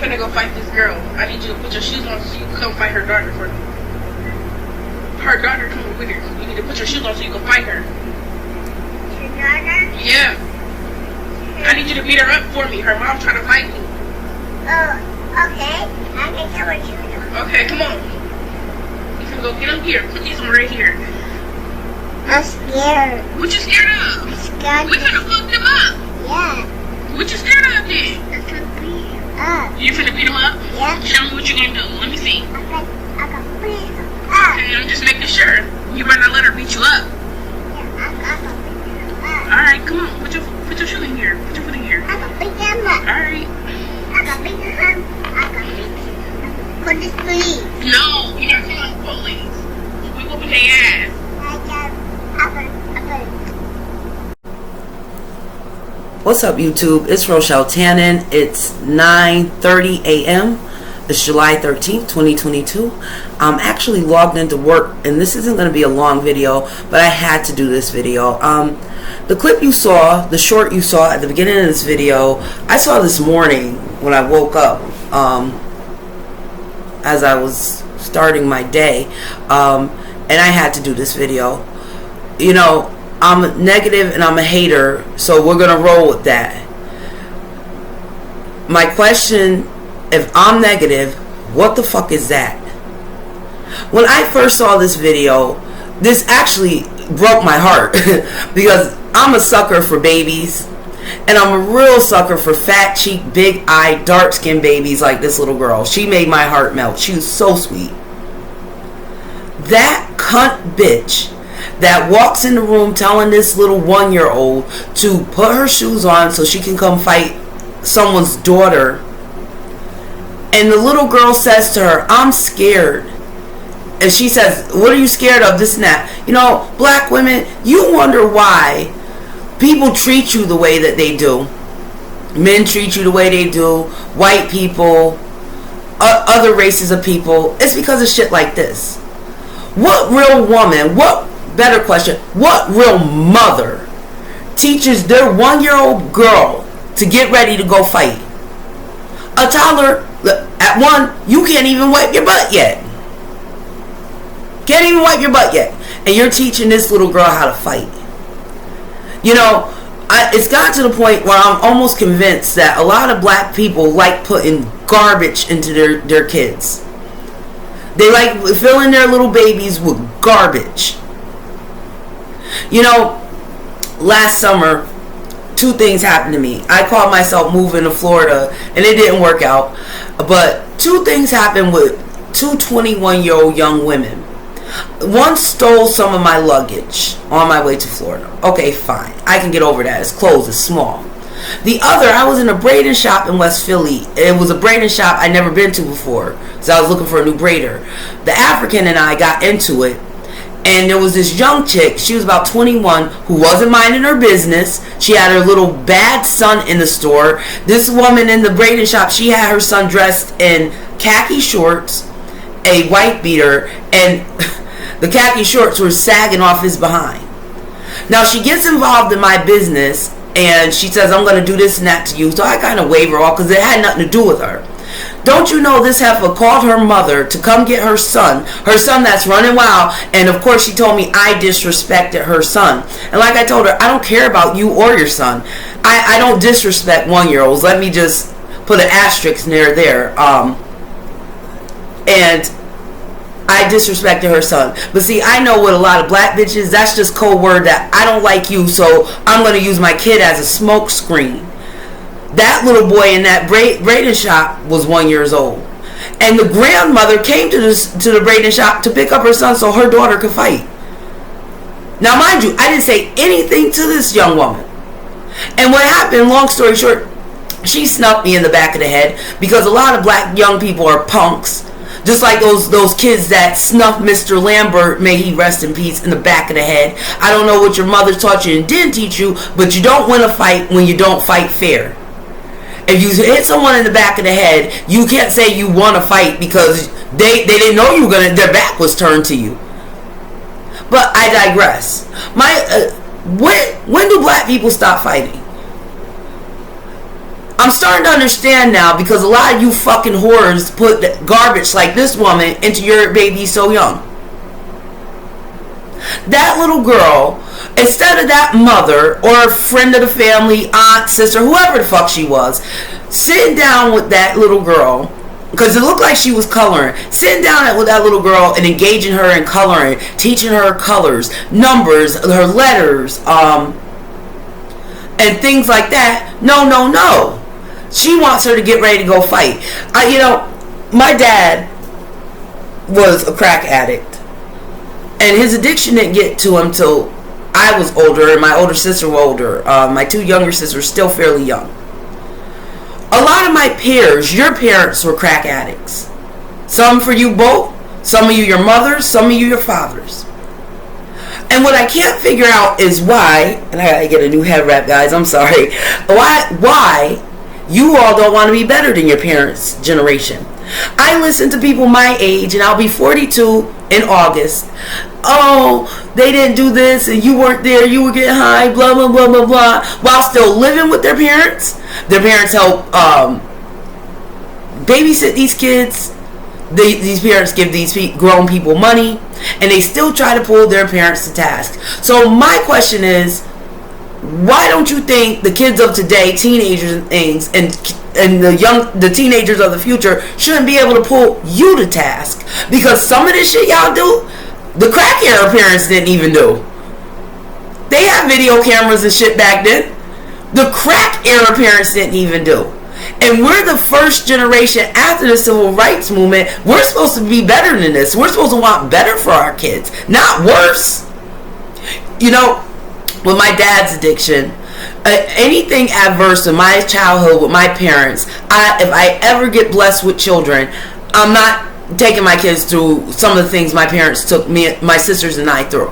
finna go fight this girl. I need you to put your shoes on so you can come fight her daughter for me. Her daughter coming with her. You need to put your shoes on so you can fight her. Your daughter? Yeah. I need you to beat her up for me. Her mom's trying to fight me. Oh, okay. I can tell what you do. Okay, come on. You can go get them here. Put these on right here. I'm scared. What you scared of? I'm scared. We finna fuck them up. Yeah. What you scared of then? I'm gonna beat him up. You finna beat them up? Yeah. Show me what you gonna do. Let me see. I can beat him up. Okay, I'm just making sure. You better not let her beat you up. Yeah, I can beat him up. Alright, come on. Put your shoe in here. Put your foot in here. I can beat him up. Alright. I can beat him. I can beat him. Put this please. No, you're not calling the police. We whooping their ass. What's up, YouTube? It's Rochelle Tannen. It's 9:30 a.m. It's July 13th, 2022. I'm actually logged into work, and this isn't going to be a long video, but I had to do this video. The clip you saw, the short you saw at the beginning of this video, I saw this morning when I woke up, as I was starting my day, and I had to do this video. You know, I'm negative and I'm a hater, so we're gonna roll with that. My question, if I'm negative, what the fuck is that? When I first saw this video, this actually broke my heart because I'm a sucker for babies, and I'm a real sucker for fat cheek, big eye, dark skinned babies like this little girl. She made my heart melt. She was so sweet. That cunt bitch that walks in the room telling this little 1-year-old to put her shoes on so she can come fight someone's daughter, and the little girl says to her, I'm scared, and she says, what are you scared of, this and that. You know, black women, you wonder why people treat you the way that they do. Men treat you the way they do, white people, other races of people. It's because of shit like this. What real woman, better question, what real mother teaches their 1-year-old girl to get ready to go fight? A toddler, at 1, you can't even wipe your butt yet. Can't even wipe your butt yet. And you're teaching this little girl how to fight. You know, it's gotten to the point where I'm almost convinced that a lot of black people like putting garbage into their kids. They like filling their little babies with garbage. You know, last summer, 2 things happened to me. I called myself moving to Florida, and it didn't work out. But 2 things happened with 2 21-year-old young women. One stole some of my luggage on my way to Florida. Okay, fine. I can get over that. It's closed. It's small. The other, I was in a braiding shop in West Philly. It was a braiding shop I'd never been to before, so I was looking for a new braider. The African and I got into it, and there was this young chick, she was about 21, who wasn't minding her business. She had her little bad son in the store. This woman in the braiding shop, she had her son dressed in khaki shorts, a white beater, and the khaki shorts were sagging off his behind. Now she gets involved in my business, and she says, I'm going to do this and that to you. So I kind of wave her off because it had nothing to do with her. Don't you know this heifer called her mother to come get her son that's running wild, and of course she told me I disrespected her son. And like I told her, I don't care about you or your son. I don't disrespect 1-year-olds. Let me just put an asterisk near there. And I disrespected her son. But see, I know with a lot of black bitches, that's just code word that I don't like you, so I'm going to use my kid as a smoke screen. That little boy in that braiding shop was 1 year old. And the grandmother came to the braiding shop to pick up her son so her daughter could fight. Now, mind you, I didn't say anything to this young woman. And what happened, long story short, she snuffed me in the back of the head because a lot of black young people are punks. Just like those kids that snuffed Mr. Lambert, may he rest in peace, in the back of the head. I don't know what your mother taught you and didn't teach you, but you don't win a fight when you don't fight fair. If you hit someone in the back of the head, you can't say you won a fight because they didn't know you were their back was turned to you. But I digress. When do black people stop fighting? I'm starting to understand now, because a lot of you fucking whores put garbage like this woman into your baby so young. That little girl, instead of that mother or a friend of the family, aunt, sister, whoever the fuck she was, sitting down with that little girl, because it looked like she was coloring, sitting down with that little girl and engaging her in coloring, teaching her colors, numbers, her letters, and things like that. No. She wants her to get ready to go fight. My dad was a crack addict. And his addiction didn't get to him till I was older, and my older sister was older. My two younger sisters still fairly young. A lot of my peers, your parents were crack addicts. Some for you both, some of you your mothers, some of you your fathers. And what I can't figure out is why, and I gotta get a new head wrap, guys, I'm sorry, why you all don't want to be better than your parents' generation. I listen to people my age, and I'll be 42 in August. Oh, they didn't do this, and you weren't there, you were getting high, blah, blah, blah, blah, blah, while still living with their parents. Their parents help babysit these kids. These parents give these grown people money, and they still try to pull their parents to task. So my question is, why don't you think the kids of today, teenagers and things, and the teenagers of the future shouldn't be able to pull you to task? Because some of this shit y'all do, the crack era parents didn't even do. They had video cameras and shit back then. The crack era parents didn't even do. And we're the first generation after the civil rights movement. We're supposed to be better than this. We're supposed to want better for our kids, not worse. With my dad's addiction, anything adverse in my childhood with my parents, if I ever get blessed with children, I'm not taking my kids through some of the things my parents took my sisters and I through.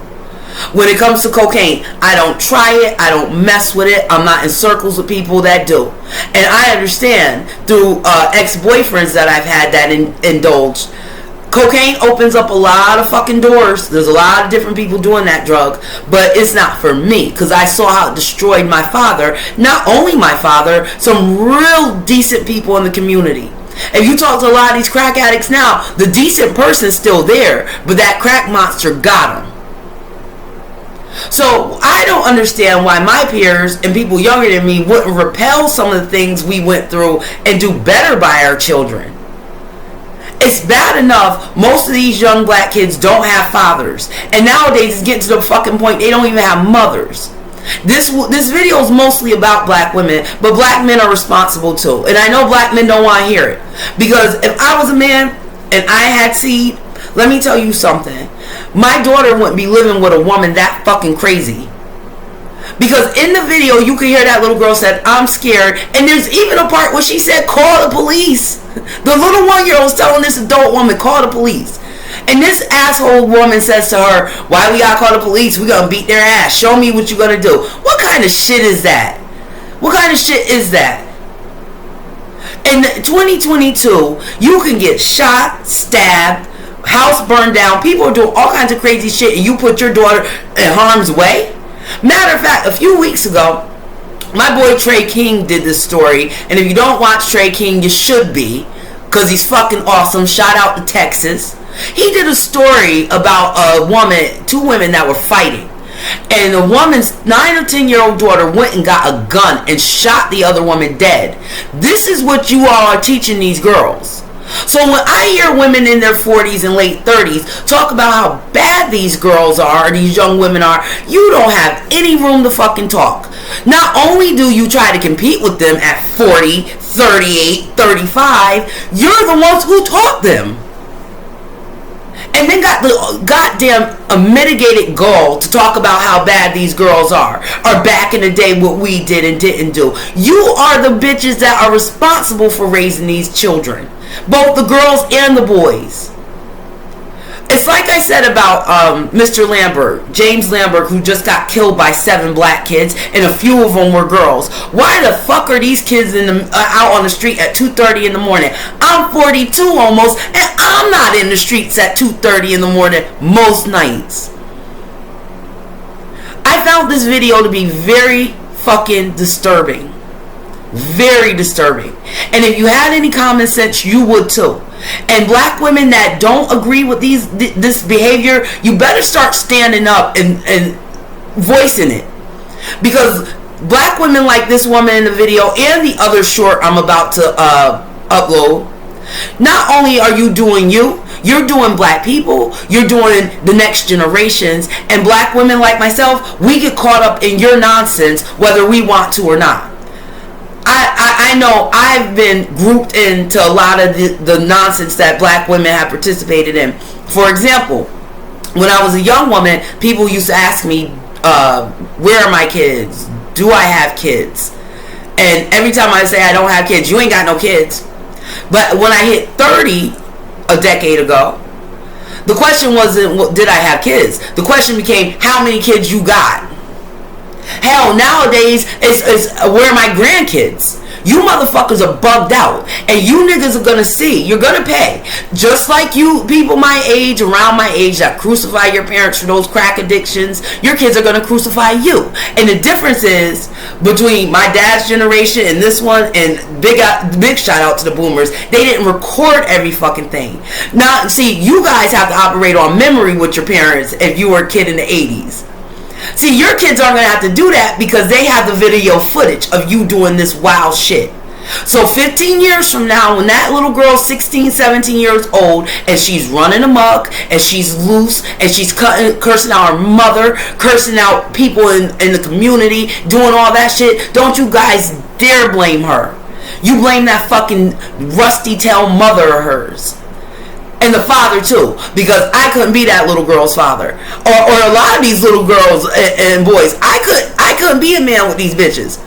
When it comes to cocaine, I don't try it, I don't mess with it, I'm not in circles with people that do. And I understand through ex-boyfriends that I've had that indulged, cocaine opens up a lot of fucking doors. There's a lot of different people doing that drug, but it's not for me, because I saw how it destroyed my father. Not only my father, some real decent people in the community. If you talk to a lot of these crack addicts now, the decent person's still there, but that crack monster got him. So I don't understand why my peers and people younger than me wouldn't repel some of the things we went through and do better by our children. It's bad enough most of these young black kids don't have fathers, and nowadays it's getting to the fucking point they don't even have mothers. This video is mostly about black women, but black men are responsible too. And I know black men don't want to hear it, because if I was a man and I had seed, let me tell you something. My daughter wouldn't be living with a woman that fucking crazy. Because in the video, you can hear that little girl said, I'm scared. And there's even a part where she said, call the police. The little 1-year-old was telling this adult woman, call the police. And this asshole woman says to her, why we gotta call the police? We gonna beat their ass. Show me what you gonna do. What kind of shit is that? What kind of shit is that? In 2022, you can get shot, stabbed, house burned down. People are doing all kinds of crazy shit, and you put your daughter in harm's way? Matter of fact, a few weeks ago, my boy Trey King did this story, and if you don't watch Trey King, you should be, because he's fucking awesome. Shout out to Texas. He did a story about a woman, two women that were fighting, and the woman's 9 or 10-year-old daughter went and got a gun and shot the other woman dead. This is what you all are teaching these girls. So when I hear women in their 40s and late 30s talk about how bad these girls are, or these young women are, you don't have any room to fucking talk. Not only do you try to compete with them at 40, 38, 35, you're the ones who taught them. And then got the goddamn unmitigated gall to talk about how bad these girls are, or back in the day what we did and didn't do. You are the bitches that are responsible for raising these children, both the girls and the boys. It's like I said about Mr. Lambert, James Lambert, who just got killed by 7 black kids, and a few of them were girls. Why the fuck are these kids out on the street at 2:30 in the morning? I'm 42 almost, and I'm not in the streets at 2:30 in the morning most nights. I found this video to be very fucking disturbing. Very disturbing. And if you had any common sense, you would too. And black women that don't agree with this behavior, you better start standing up and voicing it. Because black women like this woman in the video and the other short I'm about to upload, not only are you doing you're doing black people, you're doing the next generations. And black women like myself, we get caught up in your nonsense whether we want to or not. I know I've been grouped into a lot of the nonsense that black women have participated in. For example, when I was a young woman, people used to ask me, where are my kids? Do I have kids? And every time I say I don't have kids, you ain't got no kids. But when I hit 30 a decade ago, the question wasn't did I have kids? The question became how many kids you got. Hell, nowadays it's where are my grandkids? You motherfuckers are bugged out, and you niggas are gonna see. You're gonna pay, just like you people my age, around my age, that crucify your parents for those crack addictions. Your kids are gonna crucify you, and the difference is between my dad's generation and this one. And big shout out to the boomers. They didn't record every fucking thing. Now, see, you guys have to operate on memory with your parents if you were a kid in the 80s. See, your kids aren't going to have to do that because they have the video footage of you doing this wild shit. So 15 years from now, when that little girl's 16, 17 years old, and she's running amok, and she's loose, and she's cursing out her mother, cursing out people in the community, doing all that shit, don't you guys dare blame her. You blame that fucking rusty tail mother of hers. And the father too, because I couldn't be that little girl's father, or a lot of these little girls and boys. I couldn't be a man with these bitches.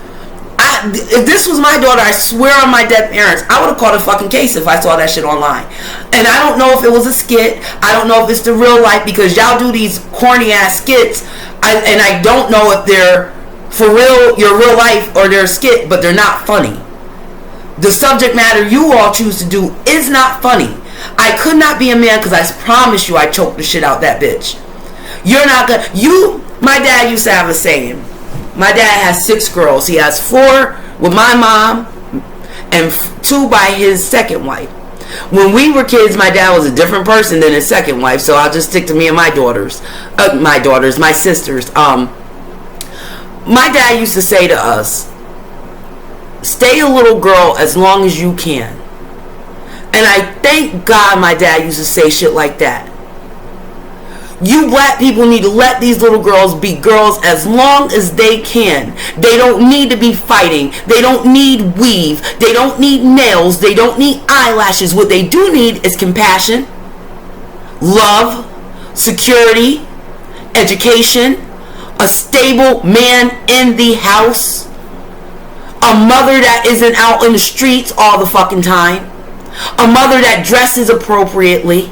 If this was my daughter, I swear on my dead parents, I would have caught a fucking case if I saw that shit online. And I don't know if it was a skit. I don't know if it's the real life, because y'all do these corny ass skits, and I don't know if they're for real, your real life, or they're a skit, but they're not funny. The subject matter you all choose to do is not funny. I could not be a man because I promise you I choked the shit out that bitch. You're not gonna. My dad used to have a saying. My dad has 6 girls. He has 4 with my mom and 2 by his second wife. When we were kids, my dad was a different person than his second wife, so I'll just stick to me and my sisters. My dad used to say to us, stay a little girl as long as you can. And I thank God my dad used to say shit like that. You black people need to let these little girls be girls as long as they can. They don't need to be fighting. They don't need weave. They don't need nails. They don't need eyelashes. What they do need is compassion, love, security, education, a stable man in the house, a mother that isn't out in the streets all the fucking time, a mother that dresses appropriately,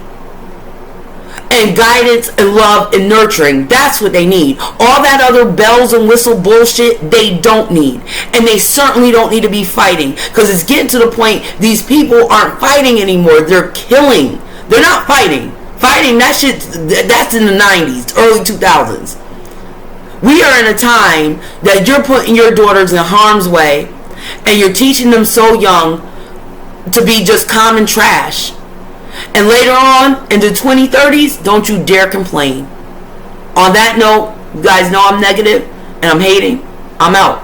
and guidance and love and nurturing. That's what they need. All that other bells and whistle bullshit, they don't need. And they certainly don't need to be fighting, because it's getting to the point these people aren't fighting anymore. They're killing. They're not fighting. Fighting, that shit, that's in the 90s, early 2000s. We are in a time that you're putting your daughters in harm's way, and you're teaching them so young to be just common trash. And later on, in the 2030s, don't you dare complain. On that note, you guys know I'm negative and I'm hating. I'm out.